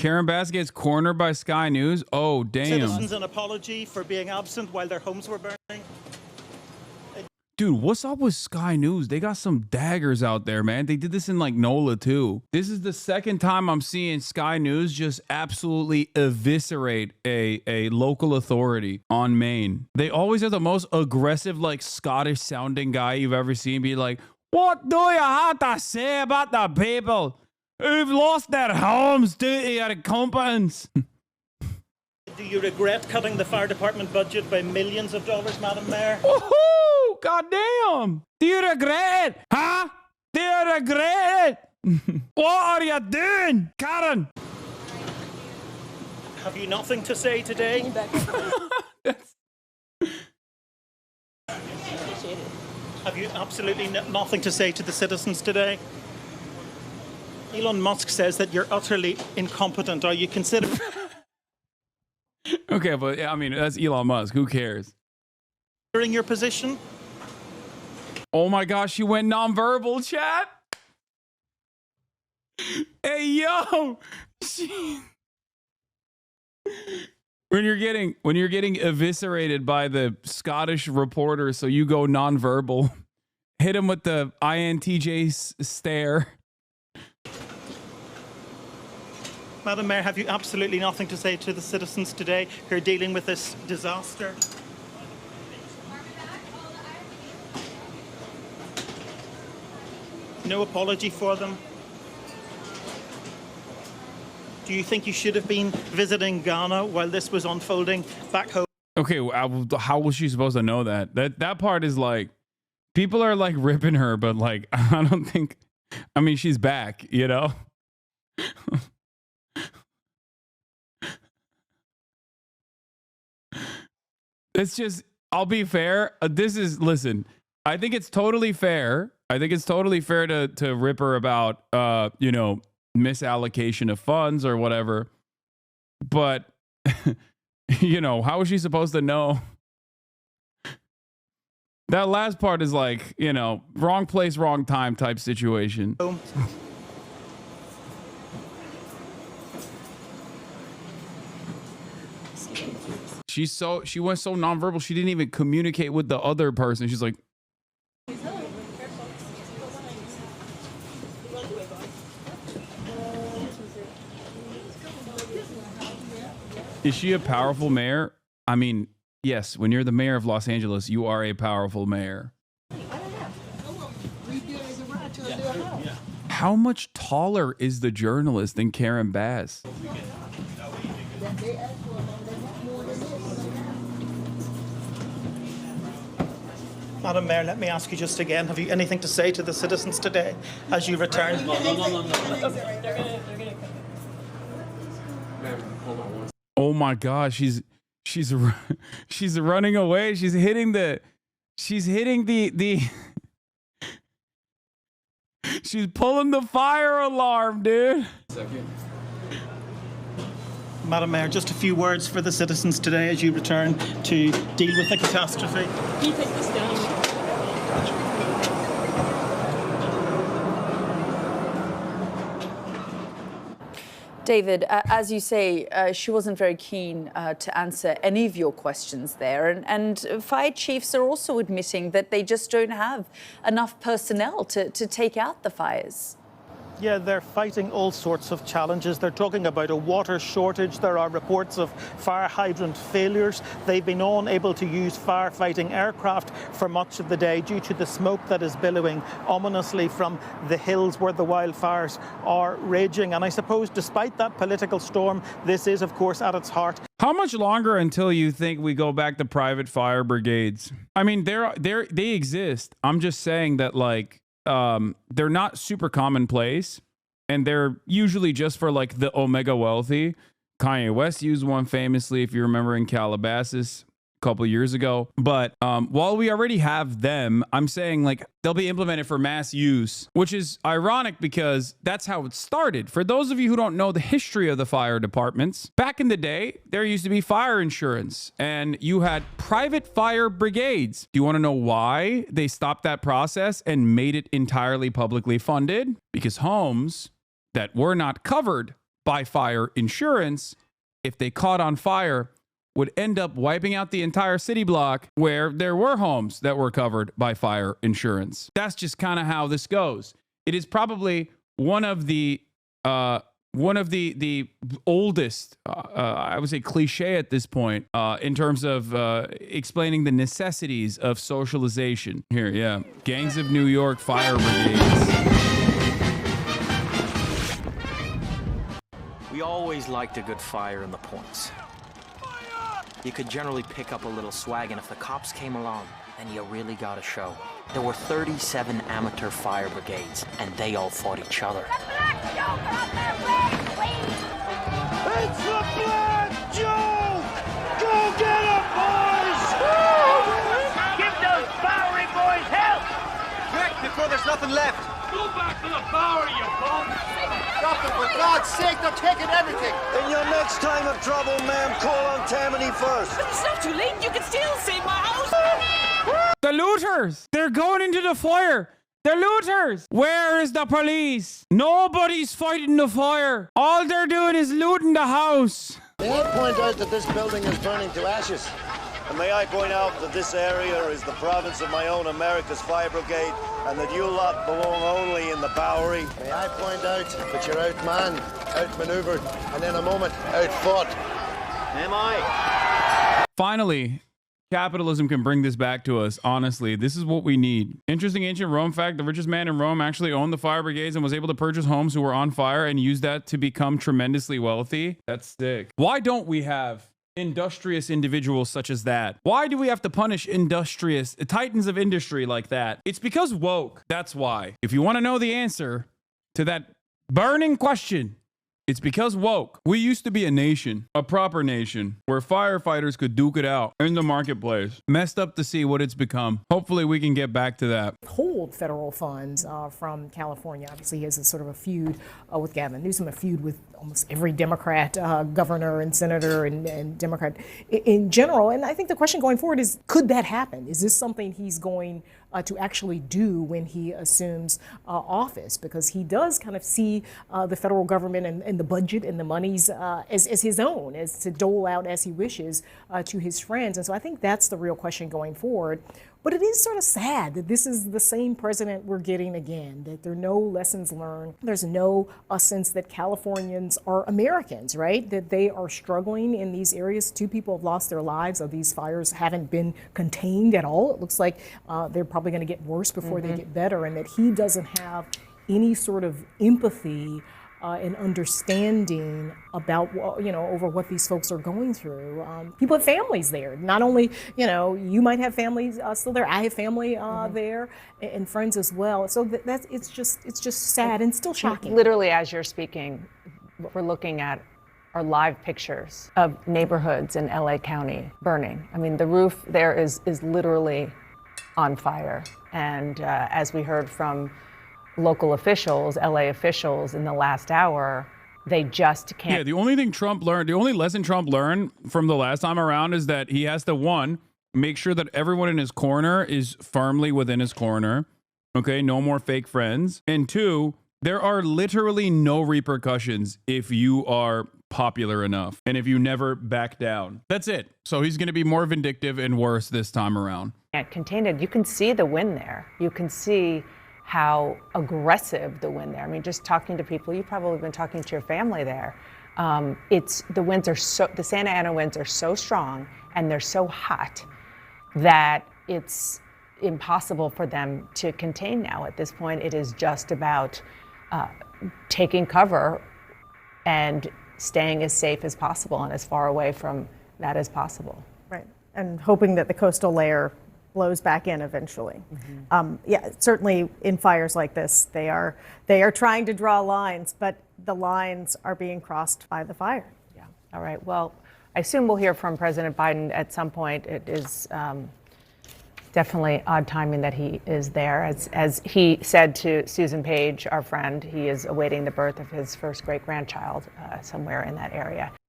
Karen Bass gets cornered by Sky News. Oh, damn. Citizens an apology for being absent while their homes were burning. Dude, what's up with Sky News? They got some daggers out there, man. They did this in like NOLA too. This is the second time I'm seeing Sky News just absolutely eviscerate a local authority on Maine. They always have the most aggressive, like Scottish sounding guy you've ever seen be like, what do you have to say about the people who've lost their homes due to your incompetence? Do you regret cutting the fire department budget by millions of dollars, Madam Mayor? Woohoo! Goddamn! Do you regret it? Huh? Do you regret it? What are you doing, Karen? Have you nothing to say today? Have you absolutely nothing to say to the citizens today? Elon Musk says that you're utterly incompetent. Are you considering... Okay, but I mean, that's Elon Musk. Who cares? your position? Oh my gosh, she went nonverbal, chat. Hey, yo. When you're getting eviscerated by the Scottish reporter, so you go nonverbal, hit him with the INTJ stare. Madam Mayor, have you absolutely nothing to say to the citizens today who are dealing with this disaster? No apology for them? Do you think you should have been visiting Ghana while this was unfolding back home? Okay, how was she supposed to know that? That part is like, people are like ripping her, but like, I don't think, I mean, she's back, you know? It's just, I'll be fair. Listen, I think it's totally fair. I think it's totally fair to rip her about, you know, misallocation of funds or whatever. But, you know, how is she supposed to know? That last part is like, you know, wrong place, wrong time type situation. She went so nonverbal, she didn't even communicate with the other person. She's like, is she a powerful mayor? I mean, yes, when you're the mayor of Los Angeles, you are a powerful mayor. How much taller is the journalist than Karen Bass? Madam Mayor, let me ask you just again, have you anything to say to the citizens today as you return? Oh my gosh, she's running away. She's hitting the she's pulling the fire alarm, dude. Madam Mayor, just a few words for the citizens today as you return to deal with the catastrophe. Can you take this down? David, as you say, she wasn't very keen to answer any of your questions there. And fire chiefs are also admitting that they just don't have enough personnel to take out the fires. Yeah, they're fighting all sorts of challenges. They're talking about a water shortage. There are reports of fire hydrant failures. They've been unable to use firefighting aircraft for much of the day due to the smoke that is billowing ominously from the hills where the wildfires are raging. And I suppose despite that political storm, this is, of course, at its heart. How much longer until you think we go back to private fire brigades? I mean, they exist. I'm just saying that, like, they're not super commonplace, and they're usually just for like the omega wealthy. Kanye West used one famously, if you remember, in Calabasas a couple years ago. But while we already have them, I'm saying like they'll be implemented for mass use, which is ironic because that's how it started. For those of you who don't know the history of the fire departments, back in the day, there used to be fire insurance and you had private fire brigades. Do you want to know why they stopped that process and made it entirely publicly funded? Because homes that were not covered by fire insurance, if they caught on fire, would end up wiping out the entire city block where there were homes that were covered by fire insurance. That's just kind of how this goes. It is probably one of the oldest, I would say, cliche at this point in terms of explaining the necessities of socialization. Here, yeah, gangs of New York fire brigades. We always liked a good fire in the points. You could generally pick up a little swag, and if the cops came along, then you really got a show. There were 37 amateur fire brigades, and they all fought each other. It's the Black Joke! Go get him, boys! Give those Bowery boys help! Quick, before there's nothing left! Go back to the Bowery, you bum! Stop them, for God's sake, they're taking everything! In your next time of trouble, ma'am, call on Tammany first! But it's not too late, you can still save my house! The looters! They're going into the fire! They're looters! Where is the police? Nobody's fighting the fire. All they're doing is looting the house. May I point out that this building is burning to ashes? And may I point out that this area is the province of my own America's Fire Brigade, and that you lot belong only in the Bowery? May I point out that you're outmanned, outmaneuvered, and in a moment, outfought? Am I? Finally, capitalism can bring this back to us. Honestly, this is what we need. Interesting ancient Rome fact: the richest man in Rome actually owned the fire brigades and was able to purchase homes who were on fire and use that to become tremendously wealthy. That's sick. Why don't we have industrious individuals such as that? Why do we have to punish industrious titans of industry like that? It's because woke. That's why. If you want to know the answer to that burning question, it's because woke. We used to be a nation, a proper nation, where firefighters could duke it out in the marketplace. Messed up to see what it's become. Hopefully we can get back to that. Hold federal funds from California. Obviously, he has a sort of a feud with Gavin Newsom, a feud with almost every Democrat governor and senator and Democrat in general. And I think the question going forward is, could that happen? Is this something he's going to actually do when he assumes office? Because he does kind of see the federal government and the budget and the monies as his own, as to dole out as he wishes to his friends. And so I think that's the real question going forward. But it is sort of sad that this is the same president we're getting again, that there are no lessons learned. There's no sense that Californians are Americans, right? That they are struggling in these areas. 2 people have lost their lives. These fires haven't been contained at all. It looks like they're probably going to get worse before they get better, and that he doesn't have any sort of empathy and understanding about, over what these folks are going through. People have families there. Not only, you might have families still there. I have family there and friends as well. So it's just sad and still shocking. Literally, as you're speaking, what we're looking at are live pictures of neighborhoods in LA County burning. I mean, the roof there is literally on fire. And as we heard from local officials, LA officials in the last hour, they just can't. Yeah, the only lesson Trump learned from the last time around is that he has to, 1, make sure that everyone in his corner is firmly within his corner. Okay, no more fake friends. And 2, there are literally no repercussions if you are popular enough and if you never back down. That's it. So he's going to be more vindictive and worse this time around. Can't contain it. You can see the wind there. You can see how aggressive the wind there. I mean, just talking to people, you've probably been talking to your family there. The Santa Ana winds are so strong and they're so hot that it's impossible for them to contain now. At this point, it is just about taking cover and staying as safe as possible and as far away from that as possible. Right, and hoping that the coastal layer blows back in eventually. Certainly in fires like this, they are trying to draw lines, but the lines are being crossed by the fire. Yeah. All right. Well, I assume we'll hear from President Biden at some point. It is definitely odd timing that he is there. As he said to Susan Page, our friend, he is awaiting the birth of his first great-grandchild somewhere in that area.